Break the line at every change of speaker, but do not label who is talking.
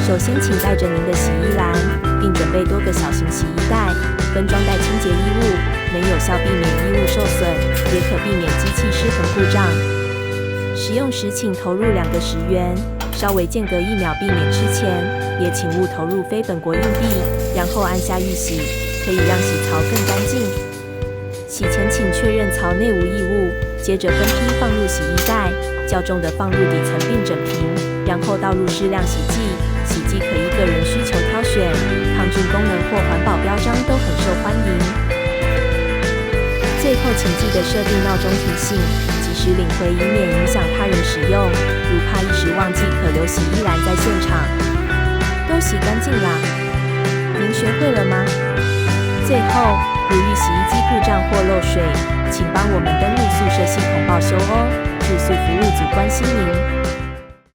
首先，请带着您的洗衣篮，并准备多个小型洗衣袋，分装袋清洁衣物，能有效避免衣物受损，也可避免机器失衡故障。使用时，请投入2个10元，稍微间隔1秒，避免吃钱。也请勿投入非本国硬币，然后按下预洗，可以让洗槽更干净。洗前请确认槽内无异物，接着分批放入洗衣袋，较重的放入底层并整平，然后倒入适量洗剂。洗剂可依个人需求挑选，抗菌功能或环保标章都很受欢迎。最后，请记得设定闹钟提醒，及时领回，以免影响他人使用。如怕一时忘记，可留洗衣篮在现场。都洗干净啦，您学会了吗？最后，如遇洗衣机故障或漏水，请帮我们登录宿舍系统报修哦。住宿服务组关心您。